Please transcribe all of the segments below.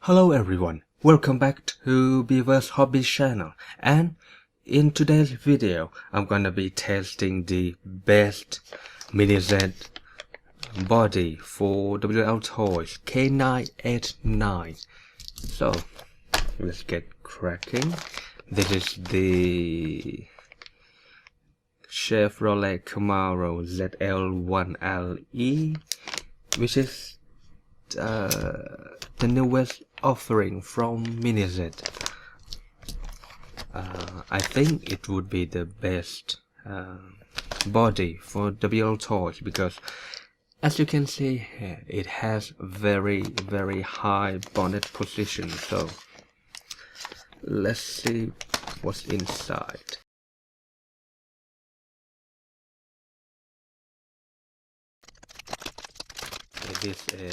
Hello everyone, welcome back to Beaver's Hobby channel, and in today's video I'm gonna be testing the best mini Z body for WLtoys K989. So let's get cracking. This is the Chevrolet Camaro ZL1LE, which is the newest offering from Mini Z. I think it would be the best body for WLtoys because, as you can see here, it has very high bonnet position. So let's see what's inside. It is a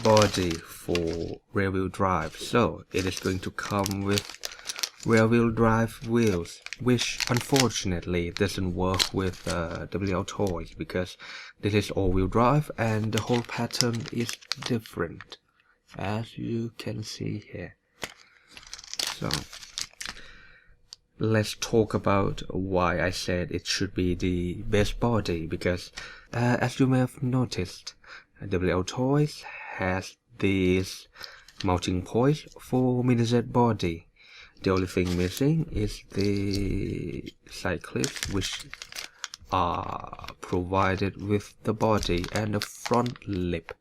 body for rear-wheel drive, so it is going to come with rear-wheel drive wheels, which unfortunately doesn't work with WLtoys because this is all-wheel drive and the whole pattern is different, as you can see here. So let's talk about why I said it should be the best body, because as you may have noticed, WLtoys has these mounting points for Mini Z body. The only thing missing is the cyclist, which are provided with the body and the front lip.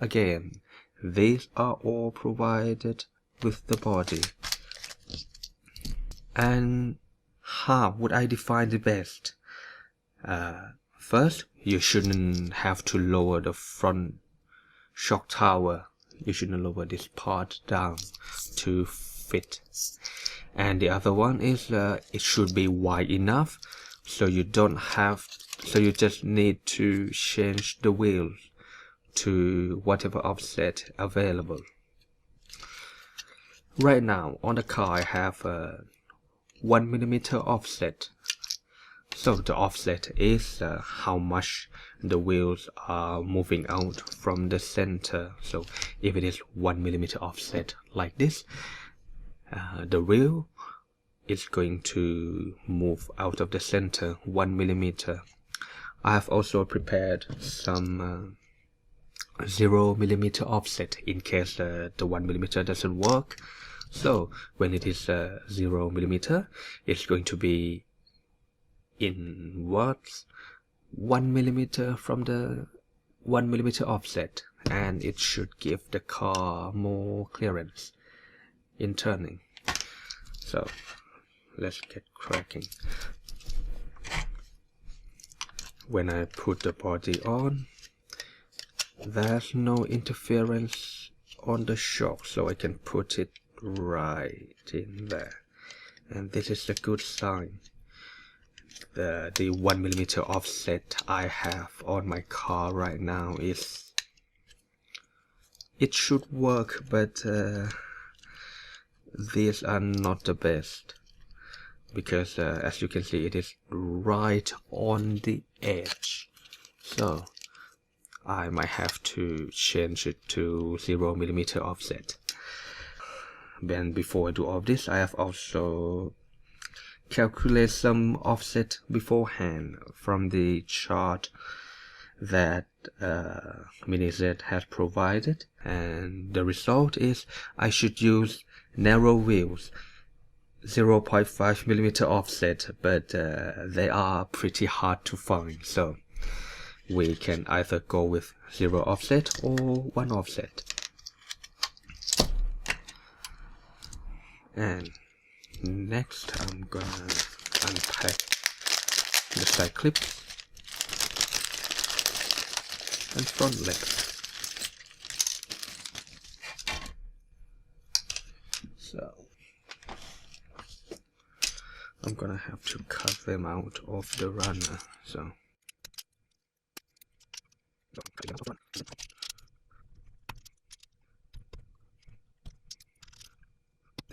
Again, these are all provided with the body. And how would I define the best? First, you shouldn't have to lower the front shock tower. You shouldn't lower this part down to fit. And the other one is it should be wide enough so you just need to change the wheels to whatever offset available. Right now on the car I have a 1mm offset. So the offset is how much the wheels are moving out from the center. So if it is 1mm offset like this, the wheel is going to move out of the center 1mm. I have also prepared some 0mm offset in case the 1mm doesn't work. So when it is 0mm, it's going to be inwards 1mm from the 1mm offset, and it should give the car more clearance in turning. So let's get cracking. When I put the body on, there's no interference on the shock, so I can put it right in there, and this is a good sign. The 1mm offset I have on my car right now is, it should work, but these are not the best, because as you can see, it is right on the edge. So I might have to change it to 0mm offset. Then before I do all this, I have also calculate some offset beforehand from the chart that Mini Z has provided, and the result is I should use narrow wheels, 0.5mm offset, but they are pretty hard to find, so we can either go with 0 offset or 1 offset. And next I'm gonna unpack the side clips and front legs. So I'm gonna have to cut them out of the runner. So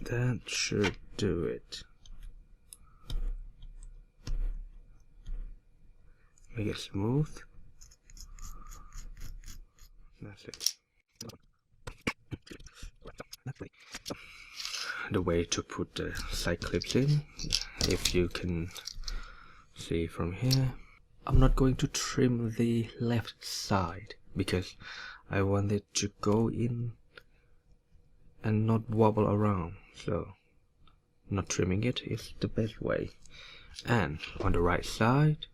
that should do it. Make it smooth. That's it. the way to put the side clips in. If you can see from here, I'm not going to trim the left side because I want it to go in and not wobble around, so not trimming it is the best way. And on the right side,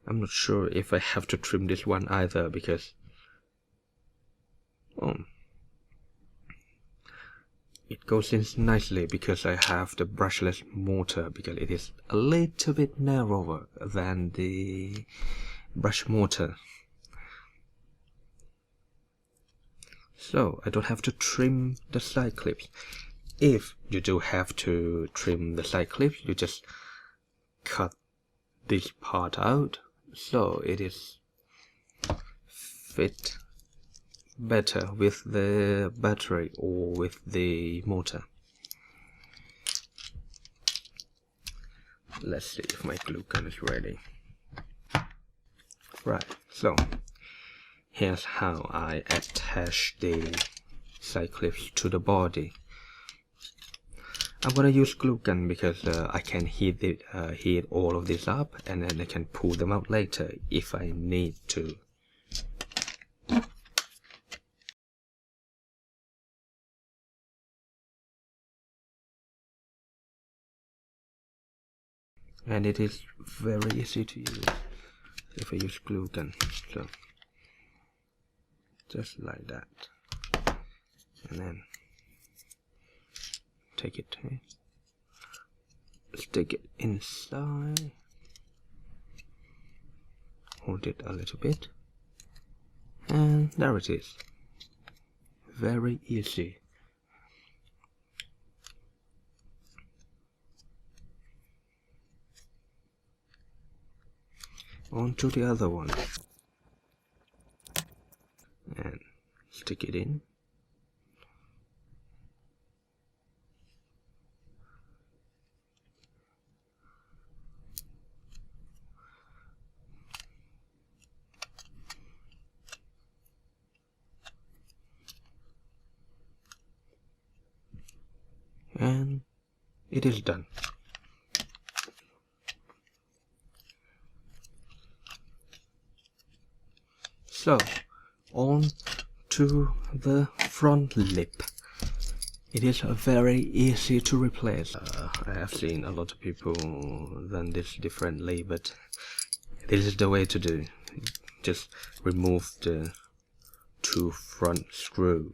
I'm not sure if I have to trim this one either, because it goes in nicely because I have the brushless mortar, because it is a little bit narrower than the brush mortar. So I don't have to trim the side clips. If you do have to trim the side clips, you just cut this part out so it is fit better with the battery or with the motor. Let's see if my glue gun is ready. Right, so here's how I attach the side clips to the body. I'm gonna use glue gun because I can heat all of this up, and then I can pull them out later if I need to. And it is very easy to use if I use glue gun. So just like that, and then take it, stick it inside, hold it a little bit, and there it is. Very easy. On to the other one, and stick it in. And it is done. So, on to the front lip. It is very easy to replace. I have seen a lot of people done this differently, but this is the way to do. Just remove the 2 front screws,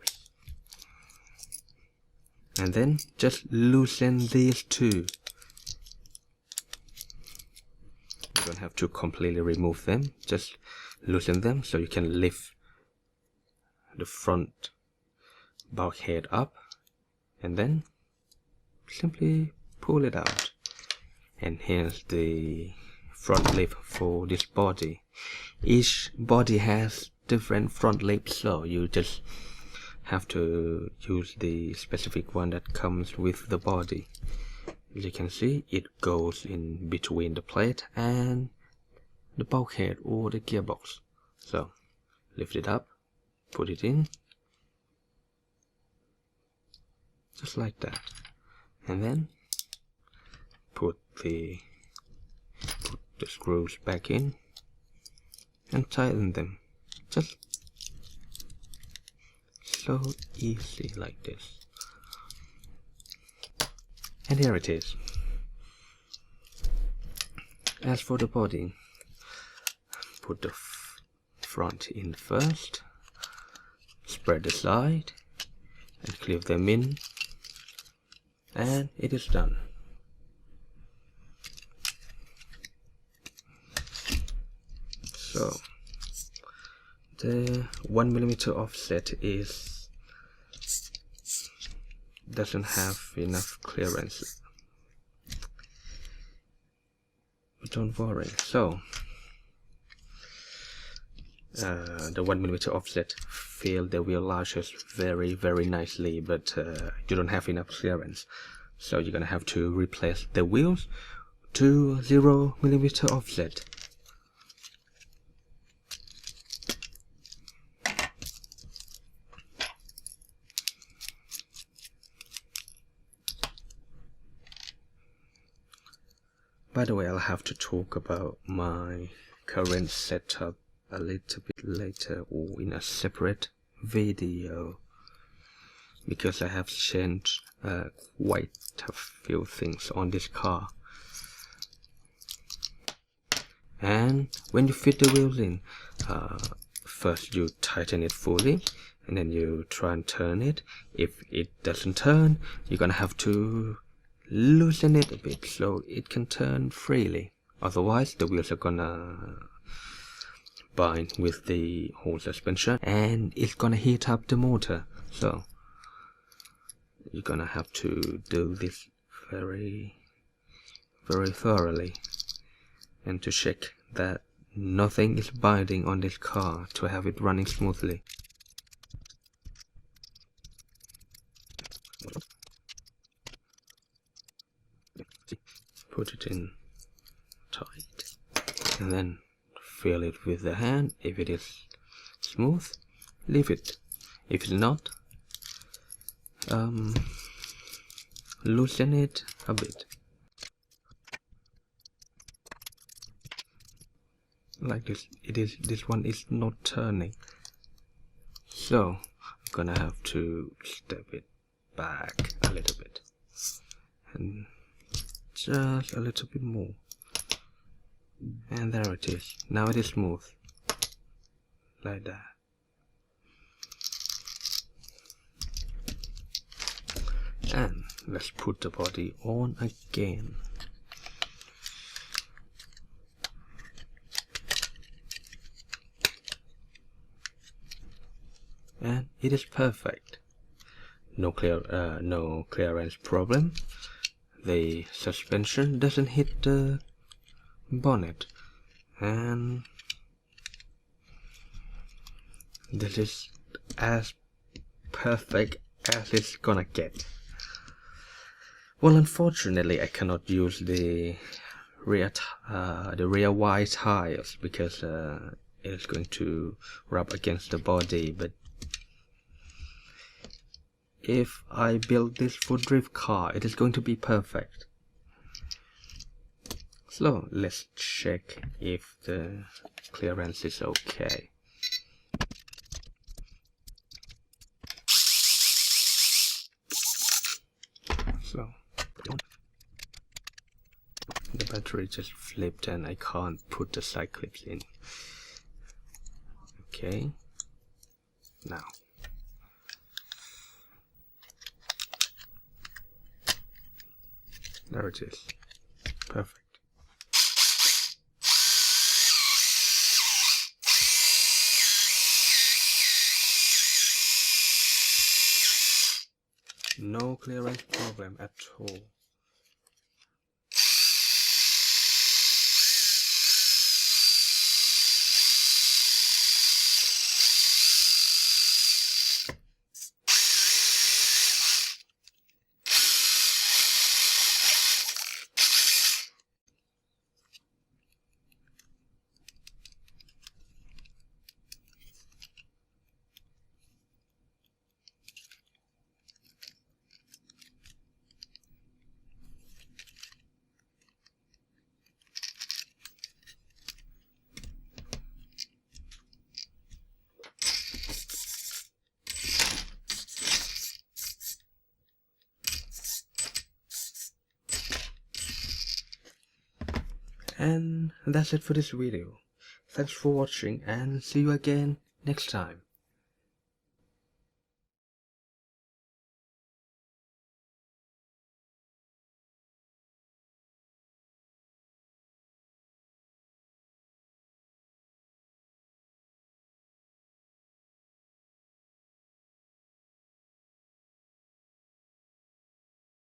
and then just loosen these 2. You don't have to completely remove them, just loosen them so you can lift the front bulkhead up, and then simply pull it out. And here's the front lip for this body. Each body has different front lips, so you just have to use the specific one that comes with the body. As you can see, it goes in between the plate and the bulkhead or the gearbox. So lift it up, put it in, just like that, and then put the screws back in and tighten them. Just so easy like this. And here it is. As for the body, put the front in first, spread the side and clip them in, and it is done. So the 1mm offset doesn't have enough clearance, but don't worry. So the 1mm offset fill the wheel lashes very nicely, but you don't have enough clearance, so you're gonna have to replace the wheels to 0mm offset. By the way, I'll have to talk about my current setup a little bit later or in a separate video, because I have changed quite a few things on this car. And when you fit the wheels in, first you tighten it fully, and then you try and turn it. If it doesn't turn, you're gonna have to loosen it a bit so it can turn freely. Otherwise, the wheels are gonna bind with the whole suspension and it's gonna heat up the motor. So you're gonna have to do this very thoroughly, and to check that nothing is binding on this car to have it running smoothly. Put it in tight and then feel it with the hand. If it is smooth, leave it. If it's not, loosen it a bit, like this. This one is not turning, so I'm gonna have to step it back a little bit and just a little bit more, and there it is. Now it is smooth, like that. And let's put the body on again. And it is perfect. No clearance problem. The suspension doesn't hit the bonnet, and this is as perfect as it's gonna get. Well, unfortunately, I cannot use the rear wide tires because it is going to rub against the body. But if I build this for drift car, it is going to be perfect. So let's check if the clearance is okay. So the battery just flipped and I can't put the side clips in. Okay, now there it is. Perfect. No clearance problem at all. And that's it for this video. Thanks for watching and see you again next time.